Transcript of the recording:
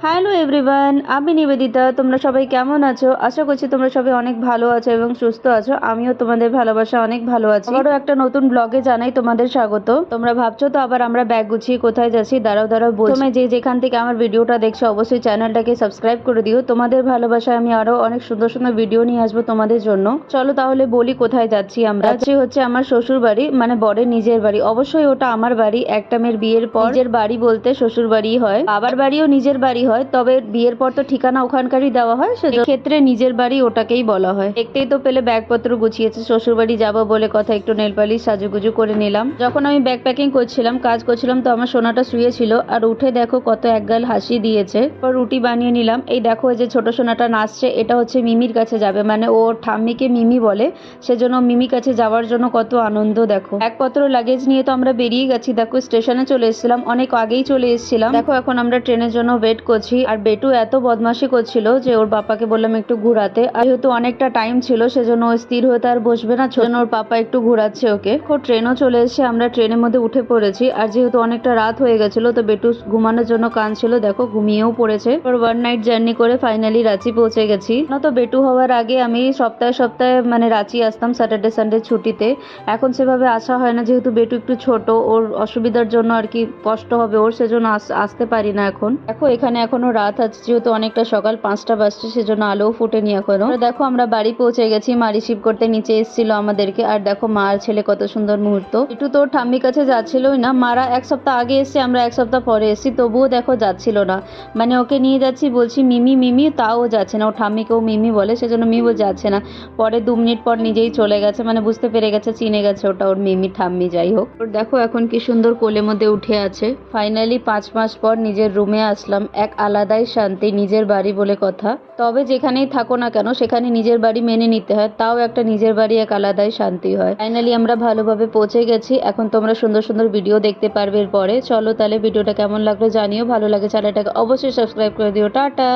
Hello everyone, আমি নিবেদিতা। তোমরা সবাই কেমন আছো? আশা করছি তোমরা সবাই অনেক ভালো আছো এবং সুস্থ আছো। আমিও তোমাদের ভালোবাসা অনেক ভালো আছি। আবারও একটা নতুন ব্লগে জানাই তোমাদের স্বাগত। তোমরা ভাবছো তো আবার আমরা ব্যাগ গুছিয়ে কোথায় যাচ্ছি? দাঁড়াও বলছি। তোমরা যেখান থেকে আমার ভিডিওটা দেখছো অবশ্যই চ্যানেলটাকে সাবস্ক্রাইব করে দিও। তোমাদের ভালোবাসায় আমি আরো অনেক সুন্দর সুন্দর ভিডিও নিয়ে আসবো তোমাদের জন্য। চলো তাহলে বলি কোথায় যাচ্ছি আমরা। যাচ্ছি হচ্ছে আমার শ্বশুর বাড়ি, মানে বরের নিজের বাড়ি। অবশ্যই ওটা আমার বাড়ি। একটা মেয়ের বিয়ের পর নিজের বাড়ি বলতে শ্বশুর বাড়ি হয়, বাবার বাড়িও নিজের বাড়ি হয়, তবে বিয়ের পর তো ঠিকানা ওখানকারই দেওয়া হয়, সেক্ষেত্রে নিজের বাড়ি ওটাকেই বলা হয়। দেখতেই তো পেলে ব্যাগপত্র গুছিয়েছে, শ্বশুর বাড়ি যাবো বলে কথা। একটু নেল পালিশ সাজুগুজু করে নিলাম। যখন আমি ব্যাগ প্যাকিং করছিলাম, কাজ করছিলাম, তো আমার সোনাটা শুয়েছিল, আর উঠে দেখো কত একগাল হাসি দিয়েছে। রুটি বানিয়ে নিলাম। এই দেখো যে ছোট সোনাটা নাচছে, এটা হচ্ছে মিমির কাছে যাবে, মানে ওর ঠাম্মিকে মিমি বলে, সেজন্য মিমির কাছে যাওয়ার জন্য কত আনন্দ। দেখো ব্যাগপত্র লাগেজ নিয়ে তো আমরা বেরিয়ে গেছি। দেখো স্টেশনে চলে এসেছিলাম, অনেক আগেই চলে এসেছিলাম। দেখো এখন আমরা ট্রেনের জন্য ওয়েট করছি। আর বেটু এত বদমাশি করছিল যে ওর পাপাকে বললাম একটু ঘুরাতে, আর যেহেতু অনেকটা টাইম ছিল সেজন্য ও স্থির হয়ে তার বসবে না, সেজন্য ওর পাপা একটু ঘুরাচ্ছে ওকে। ট্রেনও চলে এসেছে, আমরা ট্রেনের মধ্যে উঠে পড়েছি। আর যেহেতু অনেকটা রাত হয়ে গেছিল তো বেটু ঘুমানোর জন্য কাঁদছিল, দেখো ঘুমিয়েও পড়েছে। ওয়ান নাইট জার্নি করে ফাইনালি রাঁচি পৌঁছে গেছি। তো বেটু হওয়ার আগে আমি সপ্তাহে সপ্তাহে মানে রাঁচি আসতাম স্যাটারডে সানডে ছুটিতে। এখন সেভাবে আসা হয় না, যেহেতু বেটু একটু ছোট, ওর অসুবিধার জন্য আর কি কষ্ট হবে ওর, সেজন্য আসতে পারি না এখন। দেখো এখানে এখনো রাত আছে, যেহেতু অনেকটা সকাল 5টা বাজছে, সেজন্য আলোও ফুটেনি এখনো। দেখো আমরা বাড়ি পৌঁছে গেছি। মা রিসিভ করতে নিচে এসেছিল আমাদেরকে। আর দেখো মা আর ছেলে কত সুন্দর মুহূর্ত। একটু তোর ঠাম্মির কাছে যাচ্ছিলই না। মারা এক সপ্তাহ আগে এসছে, আমরা এক সপ্তাহ পরে এসেছি, তবুও দেখো যাচ্ছিল না। মানে ওকে নিয়ে যাচ্ছি, বলছি মিমি মিমি, তাও যাচ্ছে না। ও ঠাম্মিকেও মিমি বলে, সেজন্য মিমিও যাচ্ছে না। পরে 2 মিনিট পর নিজেই চলে গেছে, মানে বুঝতে পেরে গেছে, চিনে গেছে ওটা ওর মিমি ঠাম্মি, যাই হোক। ওর দেখো এখন কি সুন্দর কোলের মধ্যে উঠে আছে। ফাইনালি 5 মাস পর নিজের রুমে আসলাম। এক আলাদাই শান্তি, নিজের বাড়ি বলে কথা। তবে যেখানেই থাকো না কেন সেখানে নিজের বাড়ি মেনে নিতে হয়, তাও একটা নিজের বাড়ি এক আলাদাই শান্তি হয়। ফাইনালি আমরা ভালোভাবে পৌঁছে গেছি। এখন তোমরা সুন্দর সুন্দর ভিডিও দেখতে পারবে এরপরে। চলো তাহলে ভিডিওটা কেমন লাগলো জানিও। ভালো লাগে চ্যানেলটাকে অবশ্যই সাবস্ক্রাইব করে দিও। টাটা।